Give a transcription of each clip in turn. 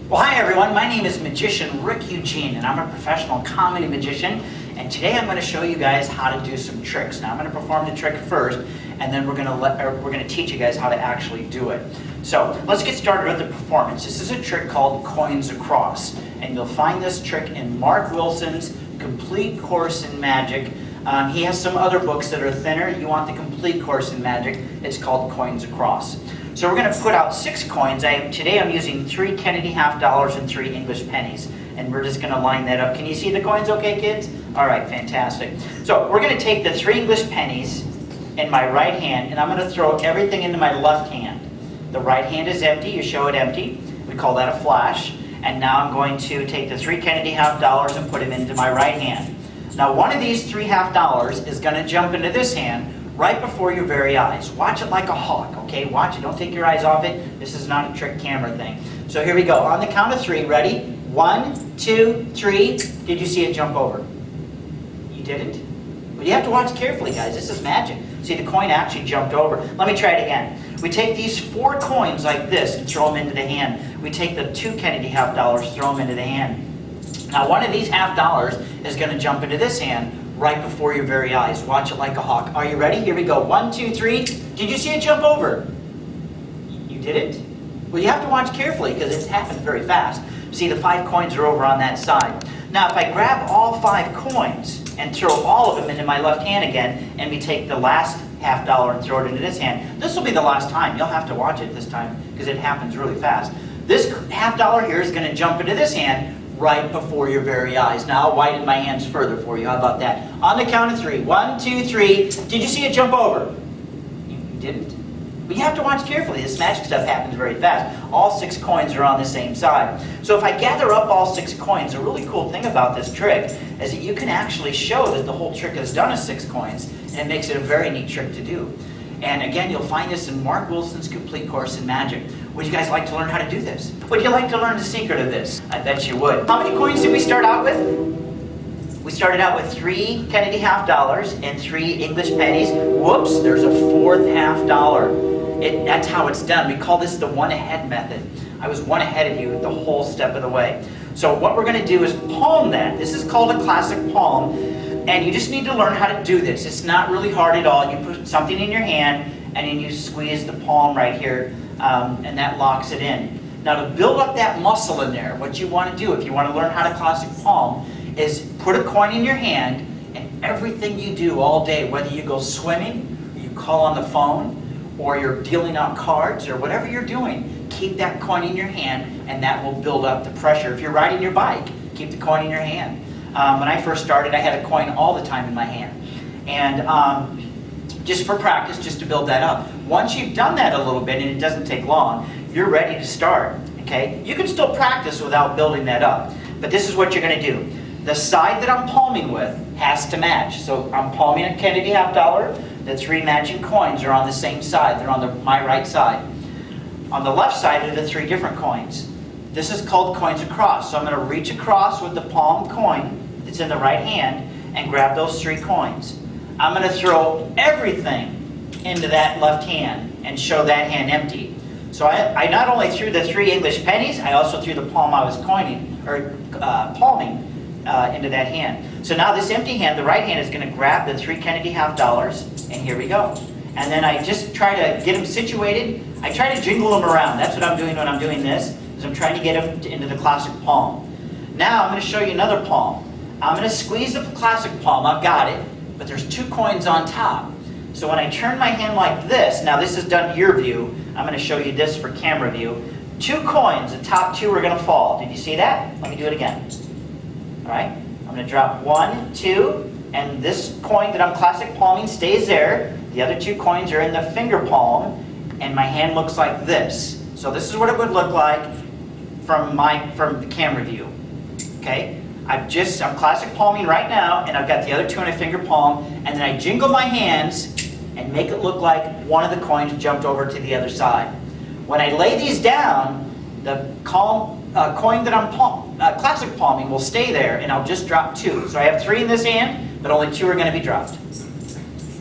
Well, hi everyone, my name is Magician Rick Eugene, and I'm a professional comedy magician, and today I'm going to show you guys how to do some tricks. Now I'm going to perform the trick first, and then we're going to teach you guys how to actually do it. So let's get started with the performance. This is a trick called Coins Across, and you'll find this trick in Mark Wilson's Complete Course in Magic. He has some other books that are thinner. You want the Complete Course in Magic. It's called Coins Across. So we're going to put out 6 coins. Today I'm using 3 Kennedy half dollars and 3 English pennies. And we're just going to line that up. Can you see the coins okay, kids? All right, fantastic. So we're going to take the 3 English pennies in my right hand, and I'm going to throw everything into my left hand. The right hand is empty. You show it empty. We call that a flash. And now I'm going to take the 3 Kennedy half dollars and put them into my right hand. Now one of these 3 half dollars is going to jump into this hand right before your very eyes. Watch it like a hawk, okay? Watch it. Don't take your eyes off it. This is not a trick camera thing. So here we go. On the count of 3, ready? 1, 2, 3. Did you see it jump over? You didn't? Well, you have to watch carefully, guys. This is magic. See, the coin actually jumped over. Let me try it again. We take these 4 coins like this and throw them into the hand. We take the 2 Kennedy half dollars, throw them into the hand. Now one of these half dollars is going to jump into this hand right before your very eyes. Watch it like a hawk. Are you ready? Here we go. 1, 2, 3. Did you see it jump over? You didn't? Well, you have to watch carefully because it's happened very fast. See, the 5 coins are over on that side. Now, if I grab all 5 coins and throw all of them into my left hand again, and we take the last half dollar and throw it into this hand, this will be the last time. You'll have to watch it this time because it happens really fast. This half dollar here is going to jump into this hand right before your very eyes. Now I'll widen my hands further for you. How about that? On the count of 3. 1, 2, 3. Did you see it jump over? You didn't? But you have to watch carefully. This magic stuff happens very fast. All 6 coins are on the same side. So if I gather up all 6 coins, a really cool thing about this trick is that you can actually show that the whole trick is done with 6 coins, and it makes it a very neat trick to do. And again, you'll find this in Mark Wilson's Complete Course in Magic. Would you guys like to learn how to do this? Would you like to learn the secret of this? I bet you would. How many coins did we start out with? We started out with 3 Kennedy half dollars and 3 English pennies. Whoops, there's a 4th half dollar. That's how it's done. We call this the one ahead method. I was one ahead of you the whole step of the way. So what we're going to do is palm that. This is called a classic palm. And you just need to learn how to do this. It's not really hard at all. You put something in your hand and then you squeeze the palm right here and that locks it in. Now to build up that muscle in there, what you want to do if you want to learn how to classic palm is put a coin in your hand, and everything you do all day, whether you go swimming, or you call on the phone, or you're dealing out cards, or whatever you're doing, keep that coin in your hand and that will build up the pressure. If you're riding your bike, keep the coin in your hand. When I first started, I had a coin all the time in my hand. And just for practice, just to build that up. Once you've done that a little bit, and it doesn't take long, you're ready to start, okay? You can still practice without building that up. But this is what you're going to do. The side that I'm palming with has to match. So I'm palming a Kennedy half dollar. The 3 matching coins are on the same side. They're on my right side. On the left side are the 3 different coins. This is called Coins Across. So I'm going to reach across with the palm coin that's in the right hand and grab those 3 coins. I'm going to throw everything into that left hand and show that hand empty. So I not only threw the 3 English pennies, I also threw the palm I was palming into that hand. So now this empty hand, the right hand, is going to grab the 3 Kennedy half dollars, and here we go. And then I just try to get them situated. I try to jingle them around. That's what I'm doing when I'm doing this, is I'm trying to get them into the classic palm. Now I'm going to show you another palm. I'm going to squeeze the classic palm. I've got it, but there's 2 coins on top. So when I turn my hand like this, now this is done your view. I'm going to show you this for camera view. 2 coins, the top 2 are going to fall. Did you see that? Let me do it again. All right, I'm going to drop 1, 2, and this coin that I'm classic palming stays there. The other 2 coins are in the finger palm, and my hand looks like this. So this is what it would look like from the camera view. Okay, I'm classic palming right now, and I've got the other 2 in a finger palm, and then I jingle my hands and make it look like one of the coins jumped over to the other side. When I lay these down, the coin that I'm classic palming will stay there, and I'll just drop 2. So I have 3 in this hand, but only 2 are going to be dropped.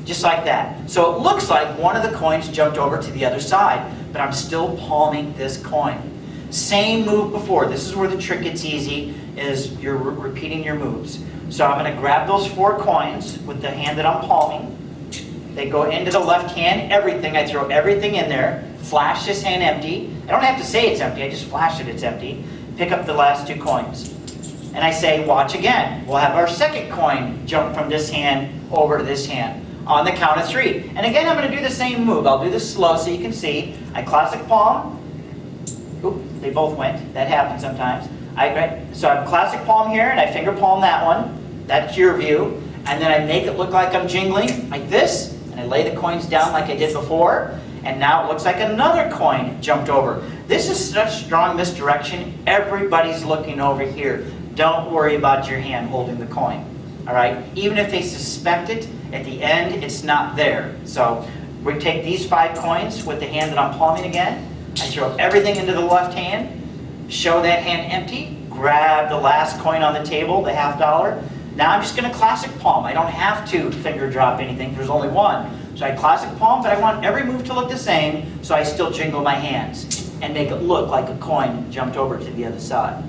Just like that. So it looks like one of the coins jumped over to the other side, but I'm still palming this coin. Same move before. This is where the trick gets easy, is you're repeating your moves. So I'm going to grab those 4 coins with the hand that I'm palming. They go into the left hand, everything. I throw everything in there. Flash this hand empty. I don't have to say it's empty, I just flash it, it's empty. Pick up the last 2 coins. And I say, watch again. We'll have our second coin jump from this hand over to this hand on the count of 3. And again, I'm going to do the same move. I'll do this slow so you can see. I classic palm. Oop, they both went. That happens sometimes. So I classic palm here, and I finger palm that one. That's your view. And then I make it look like I'm jingling, like this. And I lay the coins down like I did before. And now it looks like another coin jumped over. This is such strong misdirection. Everybody's looking over here. Don't worry about your hand holding the coin. All right? Even if they suspect it, at the end, it's not there. So we take these 5 coins with the hand that I'm palming again. I throw everything into the left hand. Show that hand empty. Grab the last coin on the table, the $50. Now I'm just going to classic palm. I don't have to finger drop anything. There's only one. So I classic palm, but I want every move to look the same, so I still jingle my hands and make it look like a coin jumped over to the other side.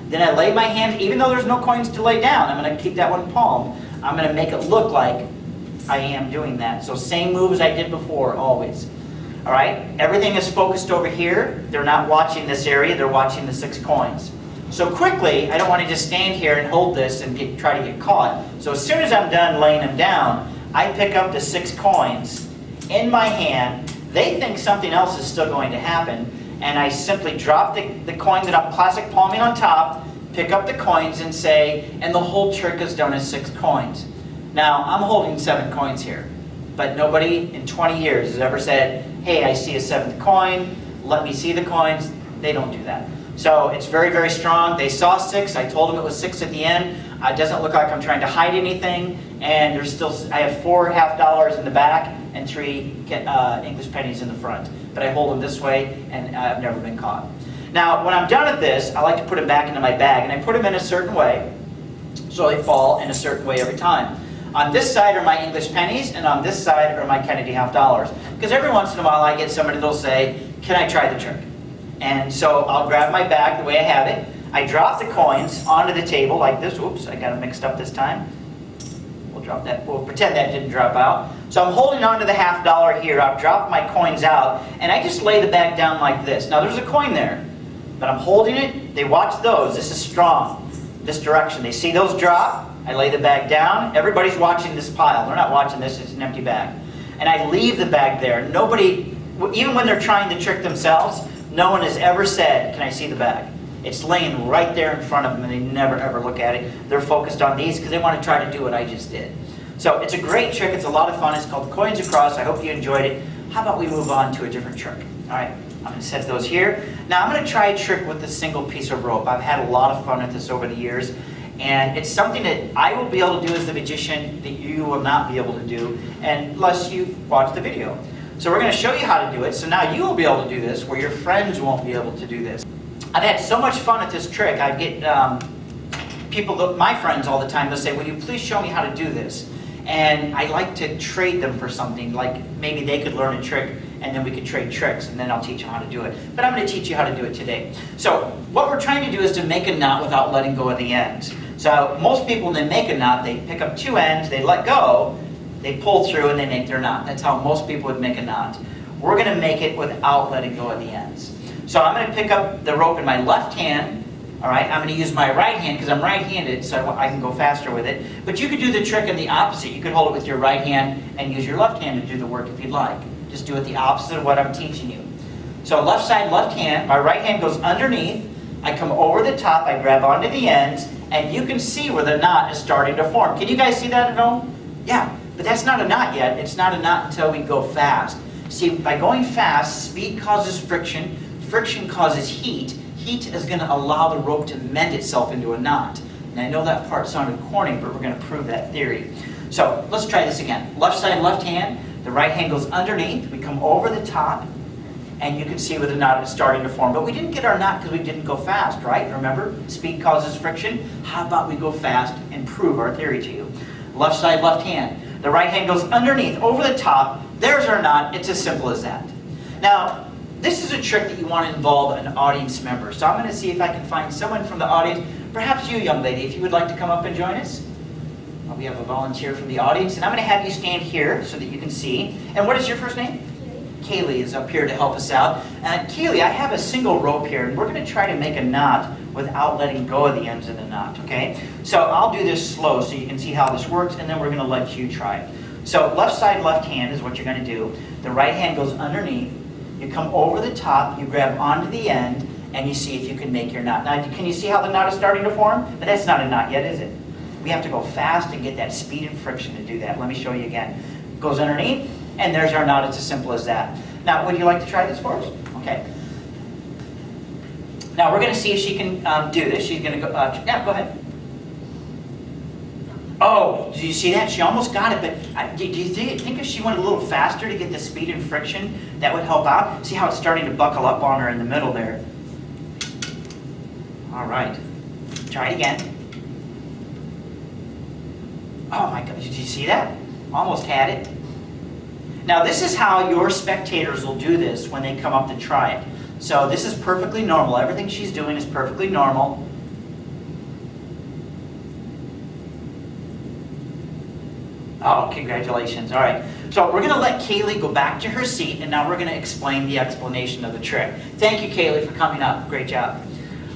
Then I lay my hand, even though there's no coins to lay down, I'm going to keep that one palm. I'm going to make it look like I am doing that. So same move as I did before, always. All right? Everything is focused over here. They're not watching this area. They're watching the 6 coins. So quickly, I don't want to just stand here and hold this and try to get caught. So as soon as I'm done laying them down, I pick up the 6 coins in my hand. They think something else is still going to happen. And I simply drop the coin that I'm classic palming on top, pick up the coins and say, and the whole trick is done as 6 coins. Now, I'm holding 7 coins here, but nobody in 20 years has ever said, hey, I see a 7th coin, let me see the coins. They don't do that. So it's very, very strong. They saw 6. I told them it was 6 at the end. It doesn't look like I'm trying to hide anything. And there's still, I have 4 $50 in the back and 3 English pennies in the front. But I hold them this way, and I've never been caught. Now, when I'm done at this, I like to put them back into my bag, and I put them in a certain way, so they fall in a certain way every time. On this side are my English pennies, and on this side are my Kennedy $50. Because every once in a while I get somebody that'll say, can I try the trick? And so I'll grab my bag the way I have it. I drop the coins onto the table like this. Oops, I got it mixed up this time. We'll drop that. We'll pretend that didn't drop out. So I'm holding on to the $50 here. I've dropped my coins out, and I just lay the bag down like this. Now there's a coin there, but I'm holding it. They watch those. This is strong. This direction. They see those drop. I lay the bag down. Everybody's watching this pile. They're not watching this. It's an empty bag. And I leave the bag there. Nobody, even when they're trying to trick themselves, no one has ever said, can I see the bag? It's laying right there in front of them, and they never ever look at it. They're focused on these because they want to try to do what I just did. So it's a great trick. It's a lot of fun. It's called Coins Across. I hope you enjoyed it. How about we move on to a different trick? All right, I'm going to set those here. Now I'm going to try a trick with a single piece of rope. I've had a lot of fun with this over the years. And it's something that I will be able to do as the magician that you will not be able to do unless you watch the video. So we're going to show you how to do it. So now you will be able to do this where your friends won't be able to do this. I've had so much fun at this trick. I get people, my friends all the time, they'll say, will you please show me how to do this? And I like to trade them for something, like maybe they could learn a trick and then we could trade tricks, and then I'll teach you how to do it. But I'm going to teach you how to do it today. So what we're trying to do is to make a knot without letting go of the ends. So most people, when they make a knot, they pick up 2 ends, they let go, they pull through, and they make their knot. That's how most people would make a knot. We're going to make it without letting go of the ends. So I'm going to pick up the rope in my left hand. All right, I'm going to use my right hand because I'm right-handed, so I can go faster with it. But you could do the trick in the opposite. You could hold it with your right hand and use your left hand to do the work if you'd like. Just do it the opposite of what I'm teaching you. So left side, left hand. My right hand goes underneath. I come over the top. I grab onto the ends, and you can see where the knot is starting to form. Can you guys see that at home? Yeah, but that's not a knot yet. It's not a knot until we go fast. See, by going fast, speed causes friction. Friction causes heat. Heat is going to allow the rope to mend itself into a knot. And I know that part sounded corny, but we're going to prove that theory. So let's try this again. Left side, left hand. The right hand goes underneath. We come over the top, and you can see where the knot is starting to form. But we didn't get our knot because we didn't go fast, right? Remember, speed causes friction. How about we go fast and prove our theory to you? Left side, left hand. The right hand goes underneath, over the top. There's our knot. It's as simple as that. Now, this is a trick that you want to involve an audience member. So I'm going to see if I can find someone from the audience, perhaps you, young lady, if you would like to come up and join us. We have a volunteer from the audience, and I'm going to have you stand here so that you can see. And what is your first name? Kaylee is up here to help us out. Kaylee, I have a single rope here, and we're going to try to make a knot without letting go of the ends of the knot, okay? So I'll do this slow so you can see how this works, and then we're going to let you try it. So left side, left hand is what you're going to do. The right hand goes underneath. You come over the top, you grab onto the end, and you see if you can make your knot. Now, can you see how the knot is starting to form? But that's not a knot yet, is it? We have to go fast and get that speed and friction to do that. Let me show you again. Goes underneath, and there's our knot. It's as simple as that. Now, would you like to try this for us? Okay. Now, we're going to see if she can do this. She's going to go, yeah, go ahead. Oh, did you see that? She almost got it, but do you think if she went a little faster to get the speed and friction, that would help out? See how it's starting to buckle up on her in the middle there? All right. Try it again. Oh my gosh, did you see that? Almost had it. Now this is how your spectators will do this when they come up to try it. So this is perfectly normal. Everything she's doing is perfectly normal. Oh, congratulations. All right. So we're going to let Kaylee go back to her seat, and now we're going to explain the explanation of the trick. Thank you, Kaylee, for coming up. Great job.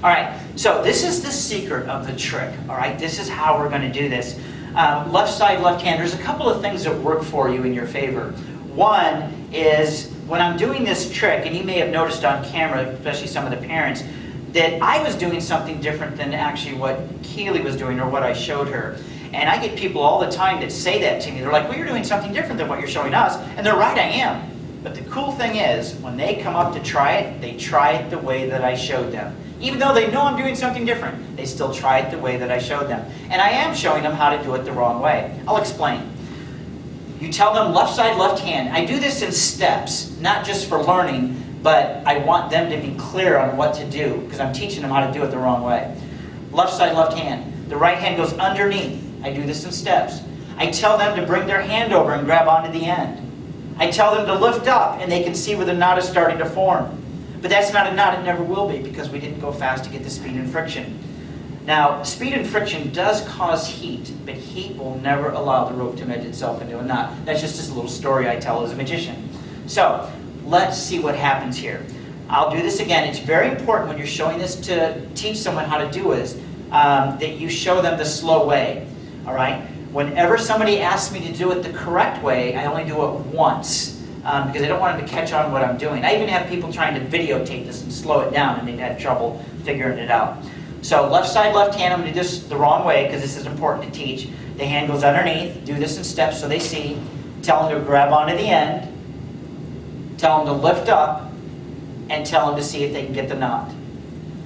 All right. So this is the secret of the trick. All right. This is how we're going to do this. Left side, left hand, there's a couple of things that work for you in your favor. One is when I'm doing this trick, and you may have noticed on camera, especially some of the parents, that I was doing something different than actually what Keely was doing or what I showed her. And I get people all the time that say that to me. They're like, well, you're doing something different than what you're showing us. And they're right, I am. But the cool thing is, when they come up to try it, they try it the way that I showed them. Even though they know I'm doing something different, they still try it the way that I showed them. And I am showing them how to do it the wrong way. I'll explain. You tell them left side, left hand. I do this in steps, not just for learning, but I want them to be clear on what to do, because I'm teaching them how to do it the wrong way. Left side, left hand. The right hand goes underneath. I do this in steps. I tell them to bring their hand over and grab onto the end. I tell them to lift up, and they can see where the knot is starting to form. But that's not a knot, it never will be, because we didn't go fast to get the speed and friction. Now, speed and friction does cause heat, but heat will never allow the rope to mend itself into a knot. That's just this little story I tell as a magician. So, let's see what happens here. I'll do this again. It's very important when you're showing this to teach someone how to do this, that you show them the slow way. All right? Whenever somebody asks me to do it the correct way, I only do it once. Because I don't want them to catch on what I'm doing. I even have people trying to videotape this and slow it down, and they've had trouble figuring it out. So left side, left hand, I'm going to do this the wrong way because this is important to teach. The hand goes underneath. Do this in steps so they see. Tell them to grab onto the end. Tell them to lift up. And tell them to see if they can get the knot.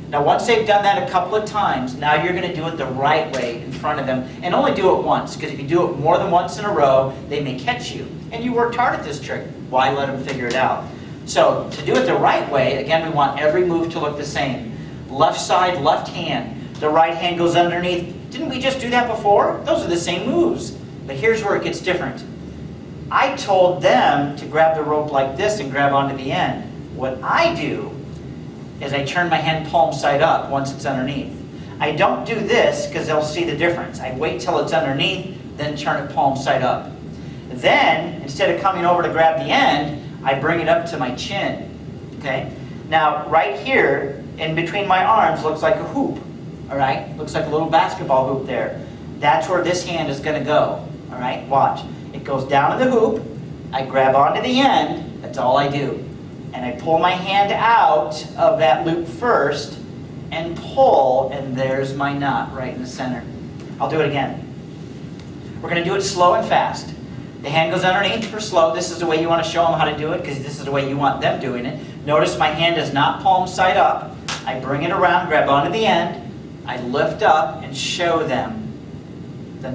Now once they've done that a couple of times, now you're going to do it the right way in front of them. And only do it once, because if you do it more than once in a row, they may catch you. And you worked hard at this trick. Why let them figure it out? So to do it the right way, again, we want every move to look the same. Left side, left hand. The right hand goes underneath. Didn't we just do that before? Those are the same moves. But here's where it gets different. I told them to grab the rope like this and grab onto the end. What I do is I turn my hand palm side up once it's underneath. I don't do this because they'll see the difference. I wait till it's underneath, then turn it palm side up. Then, instead of coming over to grab the end, I bring it up to my chin. Okay? Now, right here, in between my arms, looks like a hoop. All right? Looks like a little basketball hoop there. That's where this hand is going to go. All right? Watch. It goes down in the hoop. I grab onto the end. That's all I do. And I pull my hand out of that loop first and pull, and there's my knot right in the center. I'll do it again. We're going to do it slow and fast. The hand goes underneath for slow. This is the way you want to show them how to do it, because this is the way you want them doing it. Notice my hand is not palm side up. I bring it around, grab onto the end. I lift up and show them that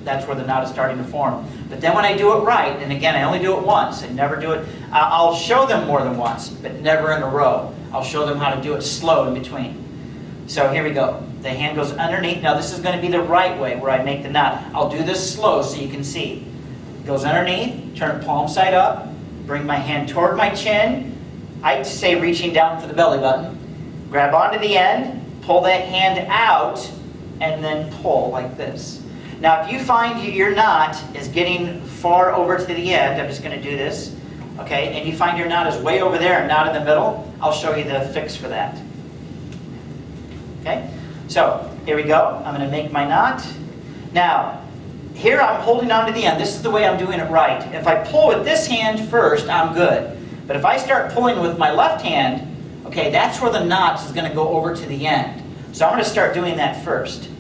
that's where the knot is starting to form. But then when I do it right, and again, I only do it once. I never do it. I'll show them more than once, but never in a row. I'll show them how to do it slow in between. So here we go. The hand goes underneath. Now this is going to be the right way where I make the knot. I'll do this slow so you can see. It goes underneath, turn it palm side up, bring my hand toward my chin, I'd say reaching down for the belly button. Grab onto the end, pull that hand out, and then pull like this. Now if you find your knot is getting far over to the end, I'm just going to do this, okay, and you find your knot is way over there and not in the middle, I'll show you the fix for that. Okay, so here we go. I'm going to make my knot. Now, here I'm holding on to the end. This is the way I'm doing it right. If I pull with this hand first, I'm good. But if I start pulling with my left hand, okay, that's where the knot is going to go over to the end. So I'm going to start doing that first.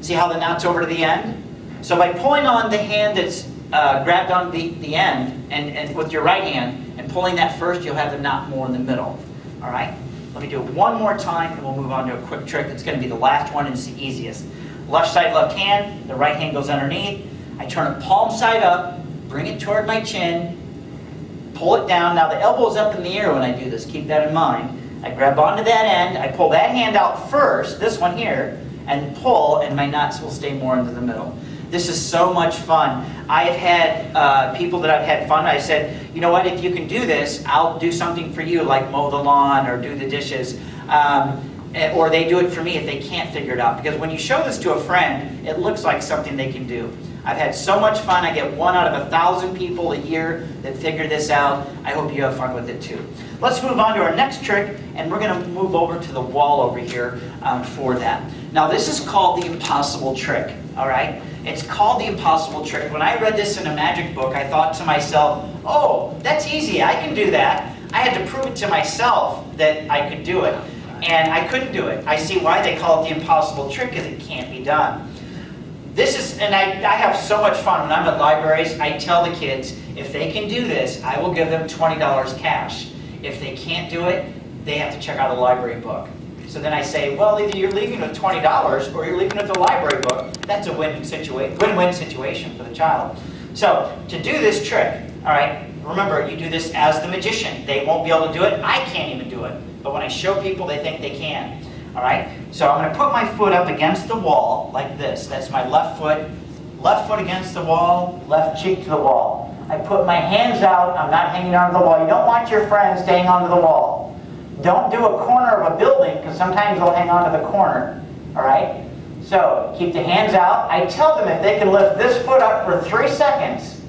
See how the knot's over to the end? So by pulling on the hand that's grabbed on the end, and with your right hand, and pulling that first, you'll have the knot more in the middle. All right? Let me do it one more time, and we'll move on to a quick trick that's going to be the last one, and it's the easiest. Left side, left hand, the right hand goes underneath. I turn it palm side up, bring it toward my chin, pull it down. Now the elbow's up in the air when I do this, keep that in mind. I grab onto that end, I pull that hand out first, this one here, and pull, and my knots will stay more into the middle. This is so much fun. I've had people that I've had fun. I said, you know what, if you can do this, I'll do something for you, like mow the lawn or do the dishes. Or they do it for me if they can't figure it out. Because when you show this to a friend, it looks like something they can do. I've had so much fun. I get 1 out of 1,000 people a year that figure this out. I hope you have fun with it too. Let's move on to our next trick, and we're going to move over to the wall over here for that. Now this is called the impossible trick, all right? It's called the impossible trick. When I read this in a magic book, I thought to myself, oh, that's easy, I can do that. I had to prove it to myself that I could do it. And I couldn't do it. I see why they call it the impossible trick, because it can't be done. This is, and I have so much fun when I'm at libraries. I tell the kids, if they can do this, I will give them $20 cash. If they can't do it, they have to check out a library book. So then I say, well, either you're leaving with $20 or you're leaving with a library book. That's a win-win situation for the child. So to do this trick, all right, remember, you do this as the magician. They won't be able to do it. I can't even do it. But when I show people, they think they can. All right? So I'm going to put my foot up against the wall like this. That's my left foot against the wall, left cheek to the wall. I put my hands out. I'm not hanging onto the wall. You don't want your friends to hang onto the wall. Don't do a corner of a building, because sometimes they'll hang onto the corner. All right? So keep the hands out. I tell them if they can lift this foot up for 3 seconds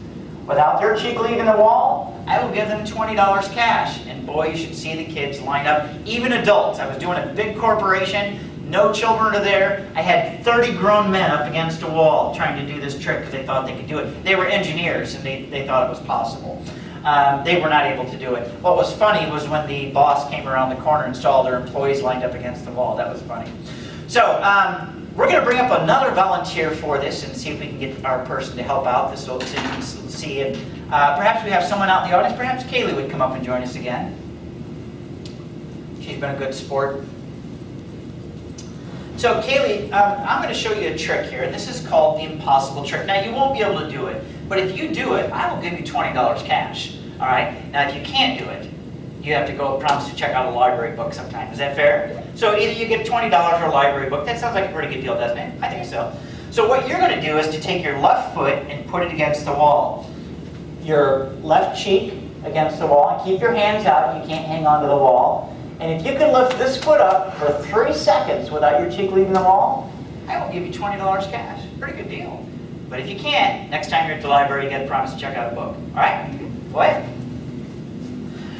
without their cheek leaving the wall, I will give them $20 cash. And boy, you should see the kids line up, even adults. I was doing a big corporation, no children are there. I had 30 grown men up against a wall trying to do this trick because they thought they could do it. They were engineers, and they thought it was possible. They were not able to do it. What was funny was when the boss came around the corner and saw their employees lined up against the wall. That was funny. So we're going to bring up another volunteer for this and see if we can get our person to help out. This so you can see it. Perhaps we have someone out in the audience. Perhaps Kaylee would come up and join us again. She's been a good sport. So Kaylee, I'm going to show you a trick here, and this is called the impossible trick. Now you won't be able to do it, but if you do it, I will give you $20 cash. All right? Now if you can't do it, you have to go promise to check out a library book sometime. Is that fair? So either you get $20 for a library book. That sounds like a pretty good deal, doesn't it? I think so. So what you're going to do is to take your left foot and put it against the wall. Your left cheek against the wall, and keep your hands out. You can't hang onto the wall. And if you can lift this foot up for 3 seconds without your cheek leaving the wall, I will give you $20 cash. Pretty good deal. But if you can't, next time you're at the library, you got to promise to check out a book. All right? Go ahead.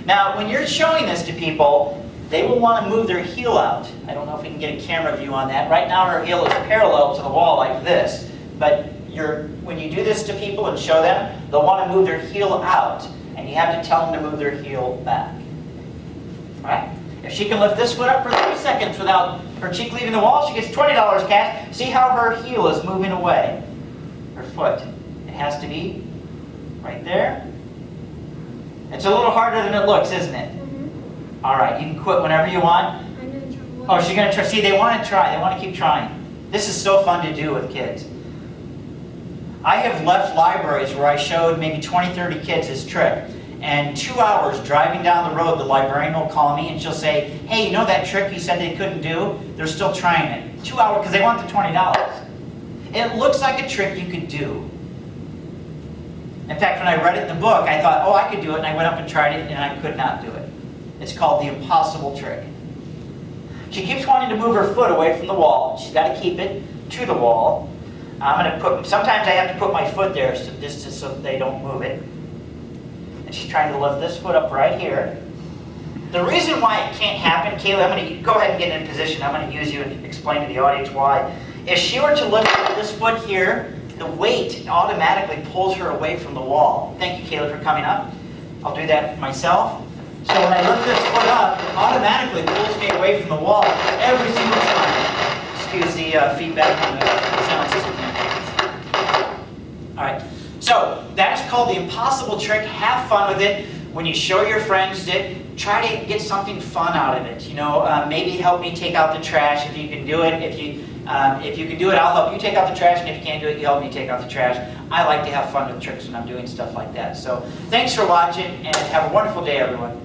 Now, when you're showing this to people, they will want to move their heel out. I don't know if we can get a camera view on that. Right now, her heel is parallel to the wall like this. But when you do this to people and show them, they'll want to move their heel out. And you have to tell them to move their heel back. All right? If she can lift this foot up for 3 seconds without her cheek leaving the wall, she gets $20 cash. See how her heel is moving away? Her foot. It has to be right there. It's a little harder than it looks, isn't it? Mm-hmm. All right, you can quit whenever you want. I'm going to try. Oh, she's going to try. See, they want to try. They want to keep trying. This is so fun to do with kids. I have left libraries where I showed maybe 20, 30 kids this trick. And 2 hours driving down the road, the librarian will call me and she'll say, hey, you know that trick you said they couldn't do? They're still trying it. 2 hours, because they want the $20. It looks like a trick you could do. In fact, when I read it in the book, I thought, oh, I could do it, and I went up and tried it, and I could not do it. It's called the impossible trick. She keeps wanting to move her foot away from the wall. She's got to keep it to the wall. Sometimes I have to put my foot there just so they don't move it. And she's trying to lift this foot up right here. The reason why it can't happen, Kayla, I'm going to go ahead and get in position. I'm going to use you and explain to the audience why. If she were to lift this foot here, the weight automatically pulls her away from the wall. Thank you, Kayla, for coming up. I'll do that myself. So when I lift this foot up, it automatically pulls me away from the wall every single time. Excuse the feedback on the sound system. All right, so that's called the impossible trick. Have fun with it. When you show your friends it, try to get something fun out of it. You know, maybe help me take out the trash if you can do it. If you can do it, I'll help you take out the trash, and if you can't do it, you help me take out the trash. I like to have fun with tricks when I'm doing stuff like that. So thanks for watching, and have a wonderful day, everyone.